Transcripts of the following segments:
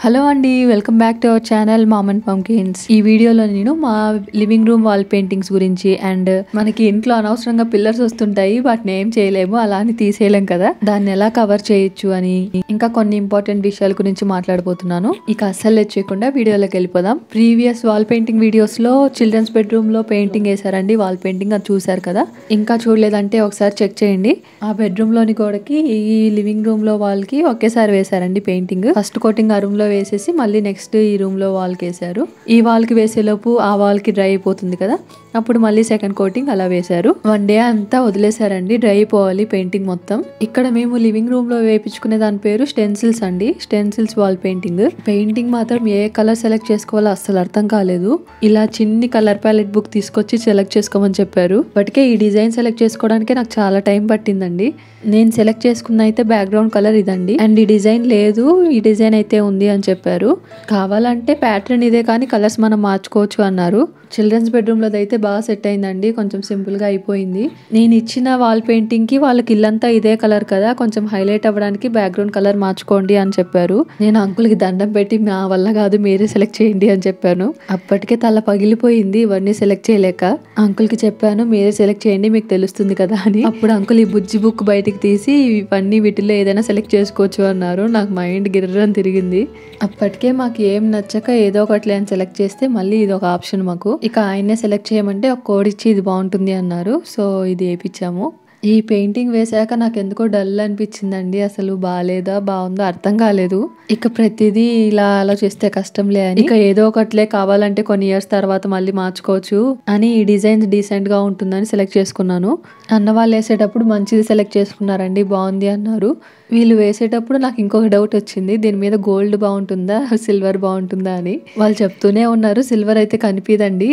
Hello అండి, welcome back to our channel mom and pumpkins. ఈ వీడియోలో నేను మా లివింగ్ రూమ్ వాల్ పెయింటింగ్స్ గురించి అండ్ మనకి ఇంట్లో అనవసరంగా పిల్లర్స్ వస్తుంటాయి, వాటిని ఏం చేయలేము, అలా అని తీసేయలేం కదా, దాన్ని ఎలా కవర్ చేయొచ్చు అని ఇంకా కొన్ని ఇంపార్టెంట్ విషయాల గురించి మాట్లాడబోతున్నాను. ఇక అస్సలు లేచకుండా వీడియోలోకి వెళ్ళిపోదాం. ప్రీవియస్ వాల్ పెయింటింగ్ వీడియోస్ లో చిల్డ్రన్స్ బెడ్రూమ్ లో పెయింటింగ్ వేసారండి, వాల్ పెయింటింగ్, అది చూసారు కదా. ఇంకా చూడలేదంటే ఒకసారి చెక్ చేయండి. ఆ బెడ్రూమ్ లోని గోడకి ఈ లివింగ్ రూమ్ లో వాళ్ళకి ఒకేసారి వేసారండి పెయింటింగ్. ఫస్ట్ కోటింగ్ ఆ రూమ్ లో వేసేసి మళ్ళీ నెక్స్ట్ ఈ రూమ్ లో వాల్ కి వేసారు. ఈ వాల్ కి వేసేలోపు ఆ వాల్ కి డ్రై అయిపోతుంది కదా, అప్పుడు మళ్ళీ సెకండ్ కోటింగ్ అలా వేశారు. వన్ డే అంతా వదిలేసారండి, డ్రై అయిపోవాలి పెయింటింగ్ మొత్తం. ఇక్కడ మేము లివింగ్ రూమ్ లో వేయించుకునే దాని పేరు స్టెన్సిల్స్ అండి, స్టెన్సిల్స్ వాల్ పెయింటింగ్. పెయింటింగ్ మాత్రం ఏ కలర్ సెలెక్ట్ చేసుకోవాలో అస్సలు అర్థం కాలేదు. ఇలా చిన్ని కలర్ ప్యాలెట్ బుక్ తీసుకొచ్చి సెలెక్ట్ చేసుకోమని చెప్పారు. బట్కే ఈ డిజైన్ సెలెక్ట్ చేసుకోవడానికి నాకు చాలా టైం పట్టిందండి. నేను సెలెక్ట్ చేసుకున్న అయితే బ్యాక్గ్రౌండ్ కలర్ ఇదండి, అండ్ ఈ డిజైన్ లేదు, ఈ డిజైన్ అయితే ఉంది అని చెప్పారు. కావాలంటే ప్యాటర్న్ ఇదే కానీ కలర్స్ మనం మార్చుకోవచ్చు అన్నారు. చిల్డ్రన్స్ బెడ్రూమ్ లో అయితే బాగా సెట్ అయిందండి, కొంచెం సింపుల్ గా అయిపోయింది. నేను ఇచ్చిన వాల్ పెయింటింగ్ కి వాళ్ళకి ఇల్లంతా ఇదే కలర్ కదా, కొంచెం హైలైట్ అవ్వడానికి బ్యాక్గ్రౌండ్ కలర్ మార్చుకోండి అని చెప్పారు. నేను అంకుల్ కి దండం పెట్టి నా వల్ల కాదు, మీరే సెలెక్ట్ చేయండి అని చెప్పాను. అప్పటికే తల పగిలిపోయింది ఇవన్నీ సెలెక్ట్ చేయలేక. అంకుల్ కి చెప్పాను, మీరే సెలెక్ట్ చేయండి, మీకు తెలుస్తుంది కదా అని. అప్పుడు అంకుల్ ఈ బుజ్జి బుక్ బయటికి తీసి ఇవన్నీ వీటిలో ఏదైనా సెలెక్ట్ చేసుకోవచ్చు అన్నారు. నాకు మైండ్ గిర్రని తిరిగింది. అప్పటికే మాకు ఏం నచ్చక ఏదో ఒకటి అని సెలెక్ట్ చేస్తే మళ్ళీ ఇది ఒక ఆప్షన్ మాకు. ఇక ఆయన్నే సెలెక్ట్ చేయమంటే ఒక కోడ్ ఇచ్చి ఇది బాగుంటుంది అన్నారు, సో ఇది వేయించాము. ఈ పెయింటింగ్ వేసాక నాకు ఎందుకో డల్ అనిపించిందండి, అసలు బాగాలేదా బాగుందో అర్థం కాలేదు. ఇక ప్రతిదీ ఇలా ఆలోచిస్తే కష్టంలే అని ఇక ఏదో ఒకట్లే, కావాలంటే కొన్ని ఇయర్స్ తర్వాత మళ్ళీ మార్చుకోవచ్చు అని ఈ డిజైన్ డీసెంట్ గా ఉంటుందని సెలెక్ట్ చేసుకున్నాను. అన్న వాళ్ళు వేసేటప్పుడు మంచిది సెలెక్ట్ చేసుకున్నారండి, బాగుంది అన్నారు. వీళ్ళు వేసేటప్పుడు నాకు ఇంకొక డౌట్ వచ్చింది, దీని మీద గోల్డ్ బాగుంటుందా సిల్వర్ బాగుంటుందా అని. వాళ్ళు చెప్తూనే ఉన్నారు సిల్వర్ అయితే కనిపిదండి,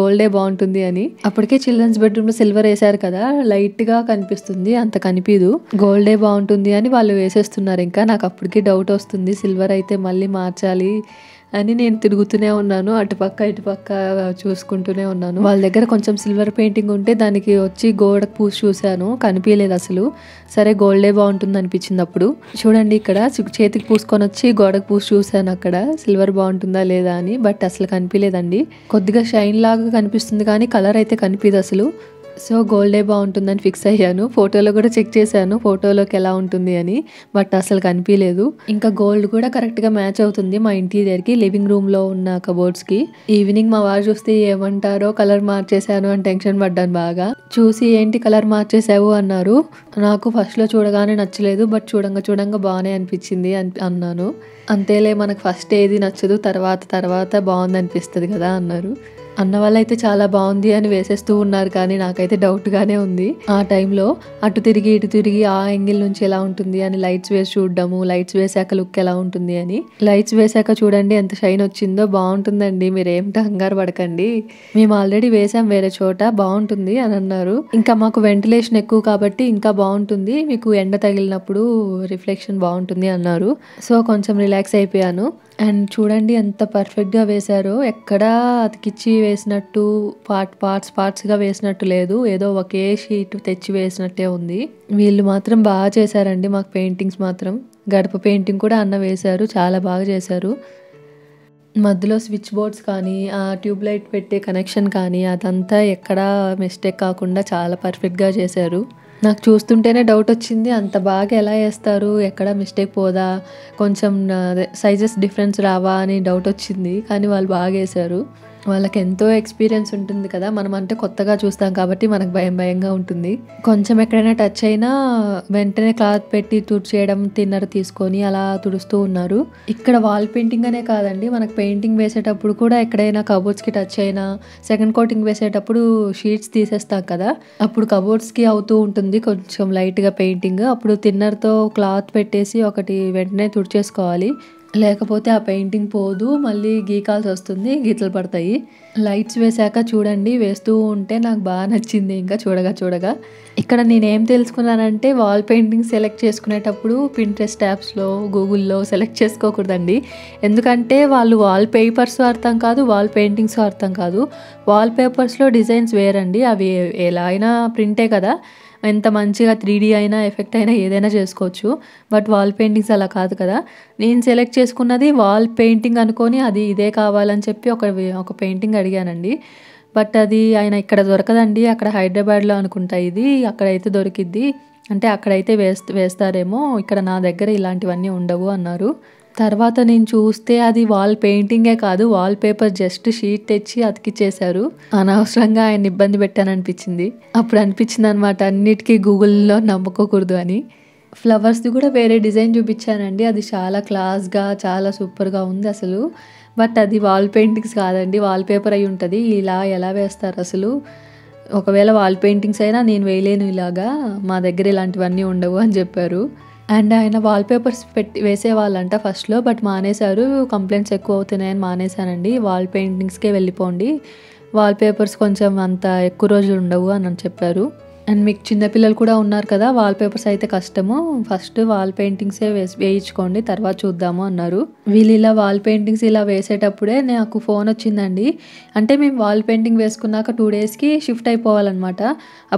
గోల్డే బాగుంటుంది అని. అప్పటికే చిల్డ్రన్స్ బెడ్రూమ్ లో సిల్వర్ వేసారు కదా, లైట్ గా కనిపిస్తుంది, అంత కనిపించదు, గోల్డే బాగుంటుంది అని వాళ్ళు వేసేస్తున్నారు. ఇంకా నాకు అప్పటికి డౌట్ వస్తుంది, సిల్వర్ అయితే మళ్ళీ మార్చాలి అని నేను తిరుగుతూనే ఉన్నాను, అటుపక్క ఇటుపక్క చూసుకుంటూనే ఉన్నాను. వాళ్ళ దగ్గర కొంచెం సిల్వర్ పెయింటింగ్ ఉంటే దానికి వచ్చి గోడకు పూసి చూశాను, కనిపించలేదు అసలు. సరే గోల్డే బాగుంటుంది అనిపించింది అప్పుడు. చూడండి ఇక్కడ చేతికి పూసుకొని వచ్చి గోడకు పూసి చూశాను అక్కడ సిల్వర్ బాగుంటుందా లేదా అని, బట్ అసలు కనిపించలేదండి. కొద్దిగా షైన్ లాగా కనిపిస్తుంది కానీ కలర్ అయితే కనిపించదు అసలు. సో గోల్డే బాగుంటుందని ఫిక్స్ అయ్యాను. ఫోటోలో కూడా చెక్ చేశాను ఫోటోలోకి ఎలా ఉంటుంది అని, బట్ అసలు కనిపించలేదు. ఇంకా గోల్డ్ కూడా కరెక్ట్ గా మ్యాచ్ అవుతుంది మా ఇంటీరియర్ కి, లివింగ్ రూమ్ లో ఉన్న కబోర్డ్స్ కి. ఈవినింగ్ మా వారు చూస్తే ఏమంటారో కలర్ మార్చేశాను అని టెన్షన్ పడ్డాను బాగా. చూసి ఏంటి కలర్ మార్చేసావు అన్నారు. నాకు ఫస్ట్ లో చూడగానే నచ్చలేదు, బట్ చూడంగా బాగానే అనిపించింది అన్నాను. అంతేలే, మనకు ఫస్ట్ ఏది నచ్చదు, తర్వాత బాగుంది అనిపిస్తుంది కదా అన్నారు. అన్న వాళ్ళైతే చాలా బాగుంది అని వేసేస్తూ ఉన్నారు, కానీ నాకైతే డౌట్ గానే ఉంది. ఆ టైంలో అటు తిరిగి ఇటు తిరిగి ఆ యాంగిల్ నుంచి ఎలా ఉంటుంది అని లైట్స్ వేసి చూడడము, లైట్స్ వేసాక లుక్ ఎలా ఉంటుంది అని. లైట్స్ వేసాక చూడండి ఎంత షైన్ వచ్చిందో, బాగుంటుందండి, మీరు ఏం కంగారు పడకండి, మేము ఆల్రెడీ వేసాం వేరే చోట, బాగుంటుంది అని అన్నారు. ఇంకా మాకు వెంటిలేషన్ ఎక్కువ కాబట్టి ఇంకా బాగుంటుంది, మీకు ఎండ తగిలినప్పుడు రిఫ్లెక్షన్ బాగుంటుంది అన్నారు. సో కొంచెం రిలాక్స్ అయిపోయాను. అండ్ చూడండి ఎంత పర్ఫెక్ట్ గా వేశారో, ఎక్కడా అతికిచ్చి వేసినట్టు పార్ట్స్ గా వేసినట్టు లేదు, ఏదో ఒకే షీట్ తెచ్చి వేసినట్టే ఉంది. వీళ్ళు మాత్రం బాగా చేశారండి మాకు పెయింటింగ్స్ మాత్రం. గడప పెయింటింగ్ కూడా అన్న వేశారు, చాలా బాగా చేశారు. మధ్యలో స్విచ్ బోర్డ్స్ కానీ ఆ ట్యూబ్ లైట్ పెట్టే కనెక్షన్ కానీ అదంతా ఎక్కడా మిస్టేక్ కాకుండా చాలా పర్ఫెక్ట్ గా చేశారు. నాకు చూస్తుంటేనే డౌట్ వచ్చింది, అంత బాగా ఎలా వేస్తారు, ఎక్కడ మిస్టేక్ పోదా, కొంచెం సైజెస్ డిఫరెన్స్ రావా అని డౌట్ వచ్చింది, కానీ వాళ్ళు బాగా వేశారు. వాళ్ళకి ఎంతో ఎక్స్పీరియన్స్ ఉంటుంది కదా, మనం అంటే కొత్తగా చూస్తాం కాబట్టి మనకు భయంగా ఉంటుంది. కొంచెం ఎక్కడైనా టచ్ అయినా వెంటనే క్లాత్ పెట్టి తుడిచేయడం, తిన్నర తీసుకొని అలా తుడుస్తూ ఉన్నారు. ఇక్కడ వాల్ పెయింటింగ్ అనే కాదండి, మనకు పెయింటింగ్ వేసేటప్పుడు కూడా ఎక్కడైనా కబోర్డ్స్ కి టచ్ అయినా, సెకండ్ కోటింగ్ వేసేటప్పుడు షీట్స్ తీసేస్తాం కదా, అప్పుడు కబోర్డ్స్ కి అవుతూ ఉంటుంది కొంచెం లైట్ గా పెయింటింగ్. అప్పుడు తిన్నర్తో క్లాత్ పెట్టేసి ఒకటి వెంటనే తుడిచేసుకోవాలి, లేకపోతే ఆ పెయింటింగ్ పోదు, మళ్ళీ గీకాల్సి వస్తుంది, గీతలు పడతాయి. లైట్స్ వేసాక చూడండి వేస్తూ ఉంటే నాకు బాగా నచ్చింది. ఇంకా చూడగా ఇక్కడ నేనేం తెలుసుకున్నానంటే, వాల్ పెయింటింగ్ సెలెక్ట్ చేసుకునేటప్పుడు పింట్రెస్ట్ యాప్స్లో గూగుల్లో సెలెక్ట్ చేసుకోకూడదండి. ఎందుకంటే వాళ్ళు వాల్ పేపర్స్ అర్థం కాదు, వాల్ పెయింటింగ్స్ అర్థం కాదు. వాల్ పేపర్స్లో డిజైన్స్ వేరండి, అవి ఎలా అయినా ప్రింటే కదా, ఎంత మంచిగా 3D అయినా ఎఫెక్ట్ అయినా ఏదైనా చేసుకోవచ్చు. బట్ వాల్ పెయింటింగ్స్ అలా కాదు కదా. నేను సెలెక్ట్ చేసుకున్నది వాల్ పెయింటింగ్ అనుకోని అది ఇదే కావాలని చెప్పి ఒక పెయింటింగ్ అడిగానండి. బట్ అది ఆయన ఇక్కడ దొరకదండి, అక్కడ హైదరాబాద్లో అనుకుంటా ఇది, అక్కడైతే దొరికిద్ది అంటే అక్కడైతే వేస్తారేమో, ఇక్కడ నా దగ్గర ఇలాంటివన్నీ ఉండవు అన్నారు. తర్వాత నేను చూస్తే అది వాల్ పెయింటింగే కాదు, వాల్ పేపర్ జస్ట్ షీట్ తెచ్చి అతికిచ్చేశారు. అనవసరంగా ఆయన ఇబ్బంది పెట్టాననిపించింది. అప్పుడు అనిపించింది అనమాట అన్నిటికీ గూగుల్లో నమ్మకూడదు అని. ఫ్లవర్స్ది కూడా వేరే డిజైన్ చూపించానండి, అది చాలా క్లాస్గా చాలా సూపర్గా ఉంది అసలు. బట్ అది వాల్ పెయింటింగ్స్ కాదండి, వాల్ పేపర్ అయి ఉంటుంది. ఇలా ఎలా వేస్తారు అసలు? ఒకవేళ వాల్ పెయింటింగ్స్ అయినా నేను వేయలేను ఇలాగా, మా దగ్గర ఇలాంటివన్నీ ఉండవు అని చెప్పారు. అండ్ ఆయన వాల్ పేపర్స్ వేసేవాళ్ళంట ఫస్ట్లో, బట్ మానేశారు. కంప్లైంట్స్ ఎక్కువ అవుతున్నాయని మానేశానండి. వాల్ పెయింటింగ్స్కే వెళ్ళిపోండి, వాల్ పేపర్స్ కొంచెం అంత ఎక్కువ రోజులు ఉండవు అని చెప్పారు. అండ్ మీకు చిన్నపిల్లలు కూడా ఉన్నారు కదా, వాల్ పేపర్స్ అయితే కష్టము, ఫస్ట్ వాల్ పెయింటింగ్సే వేయించుకోండి, తర్వాత చూద్దాము అన్నారు. వీళ్ళు ఇలా వాల్ పెయింటింగ్స్ ఇలా వేసేటప్పుడే నాకు ఫోన్ వచ్చిందండి. అంటే మేము వాల్ పెయింటింగ్ వేసుకున్నాక 2 డేస్కి షిఫ్ట్ అయిపోవాలన్నమాట.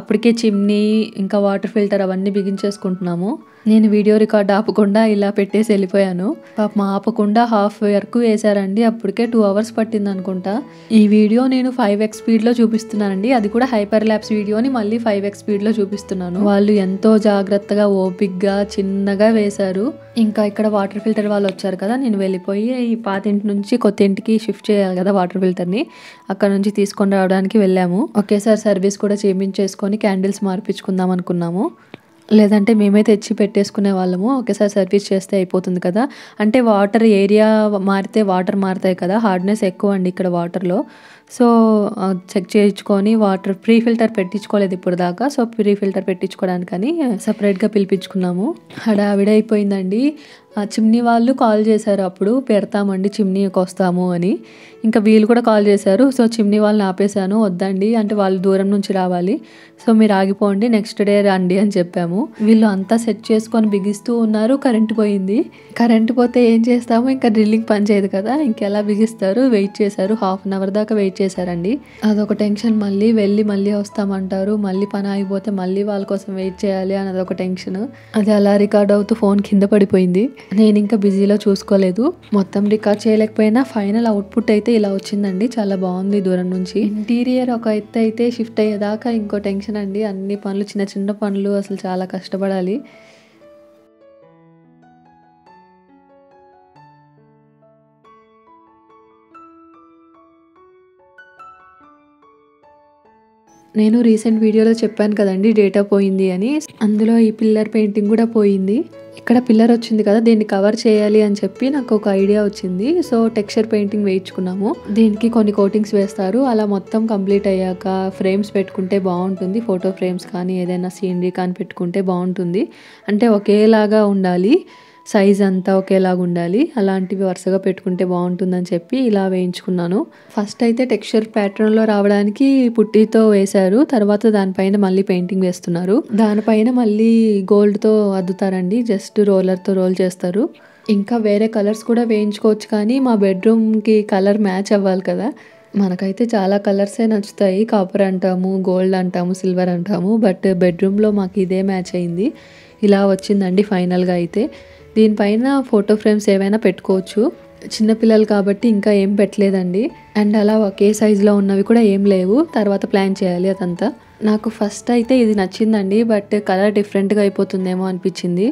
అప్పటికే చిమ్నీ ఇంకా వాటర్ ఫిల్టర్ అవన్నీ బిగించేసుకుంటున్నాము. నేను వీడియో రికార్డ్ ఆపకుండా ఇలా పెట్టేసి వెళ్ళిపోయాను. పాపం ఆపకుండా హాఫ్ వరకు వేశారండి, అప్పటికే 2 అవర్స్ పట్టింది అనుకుంటా. ఈ వీడియో నేను 5x స్పీడ్లో చూపిస్తున్నానండి, అది కూడా హైపర్ ల్యాప్స్ వీడియోని మళ్ళీ 5x స్పీడ్లో చూపిస్తున్నాను. వాళ్ళు ఎంతో జాగ్రత్తగా ఓపిక్గా చిన్నగా వేశారు. ఇంకా ఇక్కడ వాటర్ ఫిల్టర్ వాళ్ళు వచ్చారు కదా, నేను వెళ్ళిపోయి ఈ పాతింటి నుంచి కొత్త ఇంటికి షిఫ్ట్ చేయాలి కదా వాటర్ ఫిల్టర్ని, అక్కడ నుంచి తీసుకొని రావడానికి వెళ్ళాము. ఒకేసారి సర్వీస్ కూడా చేయించేసుకొని క్యాండిల్స్ మార్పించుకుందాం అనుకున్నాము. లేదంటే మేమే తెచ్చి పెట్టేసుకునే వాళ్ళము, ఒకేసారి సర్వీస్ చేస్తే అయిపోతుంది కదా. అంటే వాటర్ ఏరియా మారితే వాటర్ మారుతాయి కదా, హార్డ్నెస్ ఎక్కువ అండి ఇక్కడ వాటర్లో. సో చెక్ చేయించుకొని వాటర్ ప్రీ ఫిల్టర్ పెట్టించుకోలేదు ఇప్పుడు దాకా, సో ప్రీ ఫిల్టర్ పెట్టించుకోవడానికని సపరేట్గా పిలిపించుకున్నాము. హడావిడైపోయిందండి. చిమ్నీ వాళ్ళు కాల్ చేశారు, అప్పుడు పెడతామండి చిమ్నీకి వస్తాము అని. ఇంకా వీళ్ళు కూడా కాల్ చేశారు. సో చిమ్నీ వాళ్ళని ఆపేశాను, వద్దండి అంటే వాళ్ళు దూరం నుంచి రావాలి, సో మీరు ఆగిపోండి నెక్స్ట్ డే రండి అని చెప్పాము. వీళ్ళు అంతా సెట్ చేసుకొని బిగిస్తూ ఉన్నారు, కరెంటు పోయింది. కరెంటు పోతే ఏం చేస్తాము, ఇంకా డ్రిల్లింగ్ పని చేయదు కదా, ఇంకెలా బిగిస్తారు. వెయిట్ చేశారు, ½ అన్ అవర్ దాకా వెయిట్ చేశారండి. అదొక టెన్షన్. మళ్ళీ వస్తామంటారు, మళ్ళీ పని ఆగిపోతే మళ్ళీ వాళ్ళ కోసం వెయిట్ చేయాలి అని అదొక టెన్షన్. అది అలా రికార్డ్ అవుతూ ఫోన్ కింద పడిపోయింది. నేను ఇంకా బిజీలో చూసుకోలేదు, మొత్తం రికార్డ్ చేయలేకపోయినా ఫైనల్ అవుట్పుట్ అయితే ఇలా వచ్చిందండి, చాలా బాగుంది దూరం నుంచి. ఇంటీరియర్ ఒక ఎత్తు అయితే షిఫ్ట్ అయ్యేదాకా ఇంకో టెన్షన్ అండి, అన్ని పనులు చిన్న పనులు అసలు చాలా కష్టపడాలి. నేను రీసెంట్ వీడియోలో చెప్పాను కదండి డేటా పోయింది అని, అందులో ఈ పిల్లర్ పెయింటింగ్ కూడా పోయింది. ఇక్కడ పిల్లర్ వచ్చింది కదా, దీన్ని కవర్ చేయాలి అని చెప్పి నాకు ఒక ఐడియా వచ్చింది. సో టెక్స్చర్ పెయింటింగ్ వేయించుకున్నాము. దీనికి కొన్ని కోటింగ్స్ వేస్తారు. అలా మొత్తం కంప్లీట్ అయ్యాక ఫ్రేమ్స్ పెట్టుకుంటే బాగుంటుంది, ఫోటో ఫ్రేమ్స్ కానీ ఏదైనా సీనరీ కానీ పెట్టుకుంటే బాగుంటుంది. అంటే ఒకేలాగా ఉండాలి, సైజ్ అంతా ఒకేలాగా ఉండాలి, అలాంటివి వరుసగా పెట్టుకుంటే బాగుంటుందని చెప్పి ఇలా వేయించుకున్నాను. ఫస్ట్ అయితే టెక్స్చర్ ప్యాటర్న్లో రావడానికి పుట్టితో వేశారు, తర్వాత దానిపైన మళ్ళీ పెయింటింగ్ వేస్తున్నారు. దానిపైన మళ్ళీ గోల్డ్తో అద్దుతారండి, జస్ట్ రోలర్తో రోల్ చేస్తారు. ఇంకా వేరే కలర్స్ కూడా వేయించుకోవచ్చు, కానీ మా బెడ్రూమ్కి కలర్ మ్యాచ్ అవ్వాలి కదా. మనకైతే చాలా కలర్సే నచ్చుతాయి, కాపర్ అంటాము, గోల్డ్ అంటాము, సిల్వర్ అంటాము, బట్ బెడ్రూమ్లో మాకు ఇదే మ్యాచ్ అయింది. ఇలా వచ్చిందండి ఫైనల్గా అయితే. దీనిపైన ఫోటో ఫ్రేమ్స్ ఏవైనా పెట్టుకోవచ్చు, చిన్నపిల్లలు కాబట్టి ఇంకా ఏం పెట్టలేదండి. అండ్ అలా ఒకే సైజులో ఉన్నవి కూడా ఏం లేవు, తర్వాత ప్లాన్ చేయాలి అదంతా. నాకు ఫస్ట్ అయితే ఇది నచ్చిందండి, బట్ కలర్ డిఫరెంట్గా అయిపోతుందేమో అనిపించింది.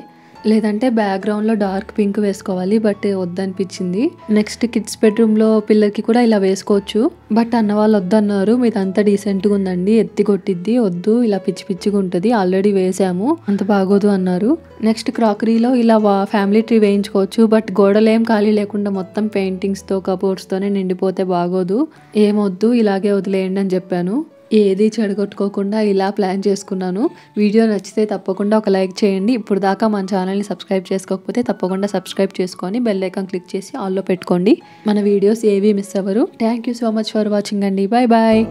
లేదంటే బ్యాక్గ్రౌండ్లో డార్క్ పింక్ వేసుకోవాలి, బట్ వద్దనిపించింది. నెక్స్ట్ కిడ్స్ బెడ్రూమ్లో పిల్లలకి కూడా ఇలా వేసుకోవచ్చు, బట్ అన్న వాళ్ళు వద్దన్నారు. మీదంతా డీసెంట్గా ఉందండి, ఎత్తి కొట్టిద్ది, వద్దు ఇలా పిచ్చిగా ఉంటుంది, ఆల్రెడీ వేసాము అంత బాగోదు అన్నారు. నెక్స్ట్ క్రాకరీలో ఇలా ఫ్యామిలీ ట్రీ వేయించుకోవచ్చు, బట్ గోడలు ఏం ఖాళీ లేకుండా మొత్తం పెయింటింగ్స్తో కబోర్డ్స్తోనే నిండిపోతే బాగోదు, ఏమొద్దు ఇలాగే వదిలేయండి అని చెప్పాను. ఏది చెడగొట్టుకోకుండా ఇలా ప్లాన్ చేసుకున్నాను. వీడియో నచ్చితే తప్పకుండా ఒక లైక్ చేయండి. ఇప్పుడు దాకా మన ఛానల్ని సబ్స్క్రైబ్ చేసుకోకపోతే తప్పకుండా సబ్స్క్రైబ్ చేసుకొని బెల్ ఐకాన్ క్లిక్ చేసి ఆల్లో పెట్టుకోండి, మన వీడియోస్ ఏవి మిస్ అవ్వరు. Thank you so much for watching అండి, బాయ్ బాయ్.